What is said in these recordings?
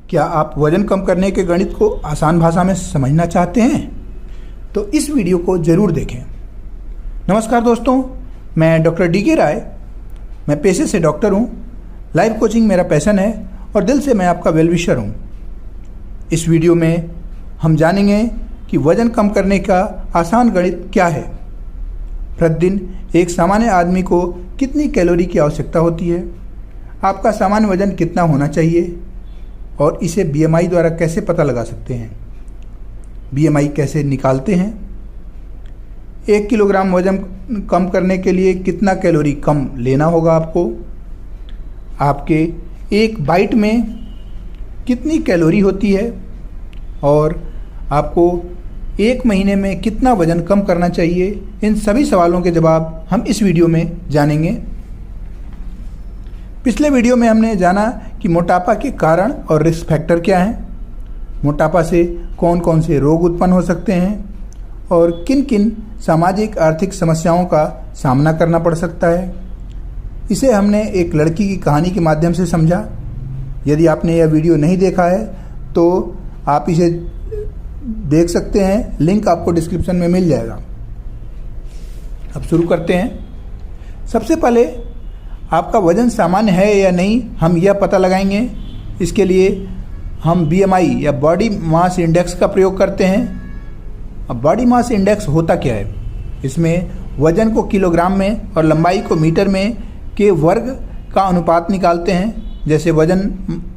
क्या आप वजन कम करने के गणित को आसान भाषा में समझना चाहते हैं? तो इस वीडियो को ज़रूर देखें। नमस्कार दोस्तों, मैं डॉक्टर डी.के. राय। मैं पेशे से डॉक्टर हूँ। लाइफ कोचिंग मेरा पैशन है और दिल से मैं आपका वेल विशर हूँ। इस वीडियो में हम जानेंगे कि वजन कम करने का आसान गणित क्या है, प्रतिदिन एक सामान्य आदमी को कितनी कैलोरी की आवश्यकता होती है, आपका सामान्य वजन कितना होना चाहिए और इसे बीएमआई द्वारा कैसे पता लगा सकते हैं, बीएमआई कैसे निकालते हैं, 1 किलोग्राम वजन कम करने के लिए कितना कैलोरी कम लेना होगा आपको, आपके एक बाइट में कितनी कैलोरी होती है और आपको 1 महीने में कितना वजन कम करना चाहिए। इन सभी सवालों के जवाब हम इस वीडियो में जानेंगे। पिछले वीडियो में हमने जाना कि मोटापा के कारण और रिस्क फैक्टर क्या हैं, मोटापा से कौन कौन से रोग उत्पन्न हो सकते हैं और किन किन सामाजिक आर्थिक समस्याओं का सामना करना पड़ सकता है। इसे हमने एक लड़की की कहानी के माध्यम से समझा। यदि आपने यह वीडियो नहीं देखा है तो आप इसे देख सकते हैं, लिंक आपको डिस्क्रिप्शन में मिल जाएगा। अब शुरू करते हैं। सबसे पहले आपका वजन सामान्य है या नहीं हम यह पता लगाएंगे। इसके लिए हम बीएमआई या बॉडी मास इंडेक्स का प्रयोग करते हैं। अब बॉडी मास इंडेक्स होता क्या है? इसमें वजन को किलोग्राम में और लंबाई को मीटर में के वर्ग का अनुपात निकालते हैं। जैसे वजन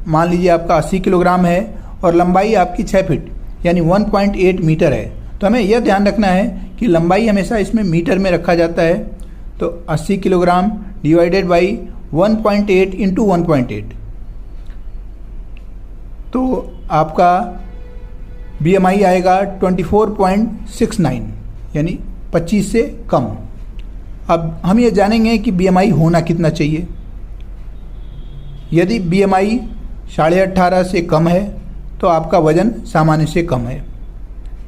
मान लीजिए आपका 80 किलोग्राम है और लंबाई आपकी 6 फीट यानी 1.8 मीटर है, तो हमें यह ध्यान रखना है कि लंबाई हमेशा इसमें मीटर में रखा जाता है। तो 80 किलोग्राम डिवाइडेड बाई 1.8 इंटू 1.8, तो आपका बीएमआई आएगा 24.69 यानी 25 से कम। अब हम ये जानेंगे कि बीएमआई होना कितना चाहिए। यदि बीएमआई 18.5 से कम है तो आपका वजन सामान्य से कम है।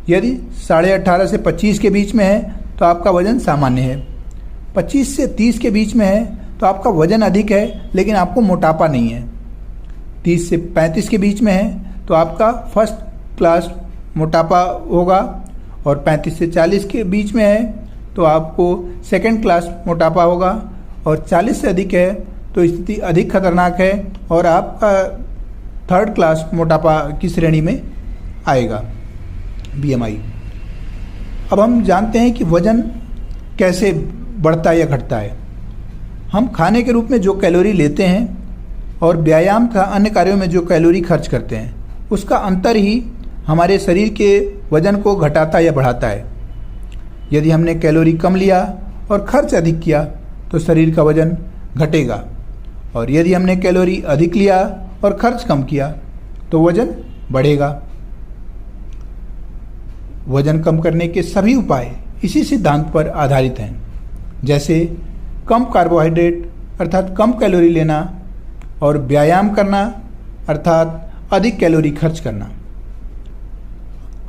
यदि 18.5 से 25 के बीच में है तो आपका वजन सामान्य है। 25 से 30 के बीच में है तो आपका वजन अधिक है लेकिन आपको मोटापा नहीं है। 30 से 35 के बीच में है तो आपका फर्स्ट क्लास मोटापा होगा और 35 से 40 के बीच में है तो आपको सेकंड क्लास मोटापा होगा और 40 से अधिक है तो स्थिति अधिक खतरनाक है और आपका थर्ड क्लास मोटापा की श्रेणी में आएगा बीएमआई। अब हम जानते हैं कि वजन कैसे बढ़ता है या घटता है। हम खाने के रूप में जो कैलोरी लेते हैं और व्यायाम का अन्य कार्यों में जो कैलोरी खर्च करते हैं उसका अंतर ही हमारे शरीर के वजन को घटाता या बढ़ाता है। यदि हमने कैलोरी कम लिया और खर्च अधिक किया तो शरीर का वजन घटेगा और यदि हमने कैलोरी अधिक लिया और खर्च कम किया तो वजन बढ़ेगा। वजन कम करने के सभी उपाय इसी सिद्धांत पर आधारित हैं, जैसे कम कार्बोहाइड्रेट अर्थात कम कैलोरी लेना और व्यायाम करना अर्थात अधिक कैलोरी खर्च करना।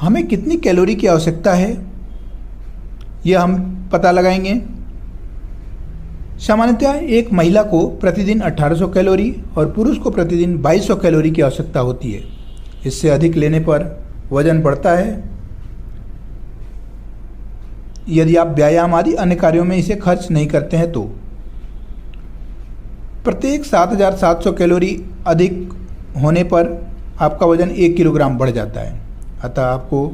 हमें कितनी कैलोरी की आवश्यकता है यह हम पता लगाएंगे। सामान्यतः एक महिला को प्रतिदिन 1800 कैलोरी और पुरुष को प्रतिदिन 2200 कैलोरी की आवश्यकता होती है। इससे अधिक लेने पर वजन बढ़ता है यदि आप व्यायाम आदि अन्य कार्यों में इसे खर्च नहीं करते हैं तो। प्रत्येक 7700 कैलोरी अधिक होने पर आपका वजन 1 किलोग्राम बढ़ जाता है। अतः आपको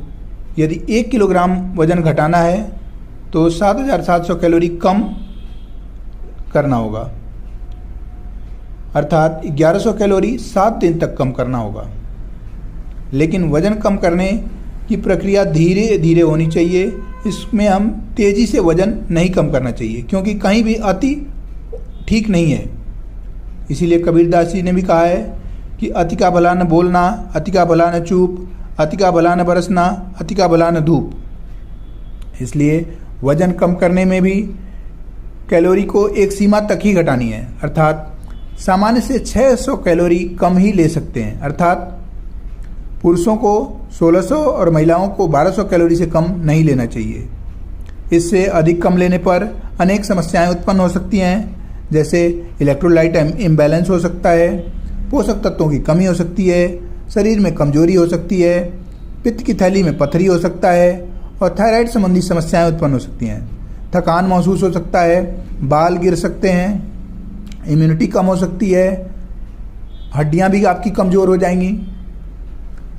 यदि 1 किलोग्राम वजन घटाना है तो 7700 कैलोरी कम करना होगा, अर्थात 1100 कैलोरी 7 दिन तक कम करना होगा। लेकिन वजन कम करने की प्रक्रिया धीरे धीरे होनी चाहिए। इसमें हम तेज़ी से वजन नहीं कम करना चाहिए क्योंकि कहीं भी अति ठीक नहीं है। इसीलिए कबीरदास जी ने भी कहा है कि अति का भला न बोलना, अति का भला न चूप, अति का भला न बरसना, अति का भला न धूप। इसलिए वजन कम करने में भी कैलोरी को एक सीमा तक ही घटानी है, अर्थात सामान्य से 600 कैलोरी कम ही ले सकते हैं। अर्थात पुरुषों को 1600 और महिलाओं को 1200 कैलोरी से कम नहीं लेना चाहिए। इससे अधिक कम लेने पर अनेक समस्याएं उत्पन्न हो सकती हैं, जैसे इलेक्ट्रोलाइट इम्बैलेंस हो सकता है, पोषक तत्वों की कमी हो सकती है, शरीर में कमजोरी हो सकती है, पित्त की थैली में पथरी हो सकता है और थायराइड संबंधी समस्याएं उत्पन्न हो सकती हैं। थकान महसूस हो सकता है, बाल गिर सकते हैं, इम्यूनिटी कम हो सकती है, हड्डियां भी आपकी कमज़ोर हो जाएंगी,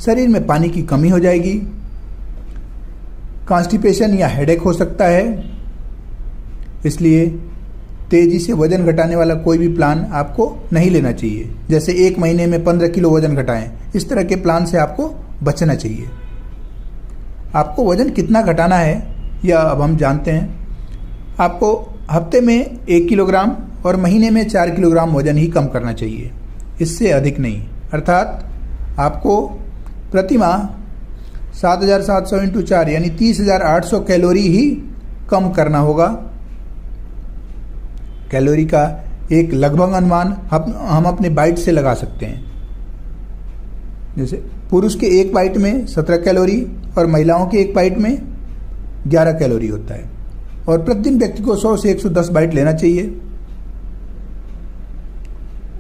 शरीर में पानी की कमी हो जाएगी, कॉन्स्टिपेशन या हेडेक हो सकता है। इसलिए तेज़ी से वज़न घटाने वाला कोई भी प्लान आपको नहीं लेना चाहिए। जैसे 1 महीने में 15 किलो वज़न घटाएं, इस तरह के प्लान से आपको बचना चाहिए। आपको वज़न कितना घटाना है यह अब हम जानते हैं। आपको हफ्ते में 1 किलोग्राम और महीने में 4 किलोग्राम वज़न ही कम करना चाहिए, इससे अधिक नहीं। अर्थात आपको प्रति माह 7,700 × 4 यानी 30,800 कैलोरी ही कम करना होगा। कैलोरी का एक लगभग अनुमान हम अपने बाइट से लगा सकते हैं। जैसे पुरुष के एक बाइट में 17 कैलोरी और महिलाओं के एक बाइट में 11 कैलोरी होता है और प्रतिदिन व्यक्ति को 100 से 110 बाइट लेना चाहिए।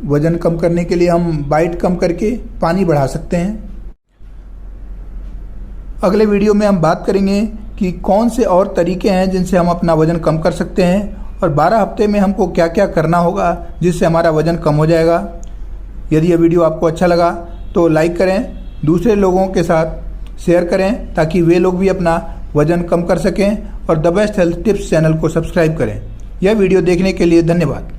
वजन कम करने के लिए हम बाइट कम करके पानी बढ़ा सकते हैं। अगले वीडियो में हम बात करेंगे कि कौन से और तरीके हैं जिनसे हम अपना वजन कम कर सकते हैं और 12 हफ्ते में हमको क्या क्या करना होगा जिससे हमारा वजन कम हो जाएगा। यदि यह वीडियो आपको अच्छा लगा तो लाइक करें, दूसरे लोगों के साथ शेयर करें ताकि वे लोग भी अपना वजन कम कर सकें और the best health tips channel को सब्सक्राइब करें। यह वीडियो देखने के लिए धन्यवाद।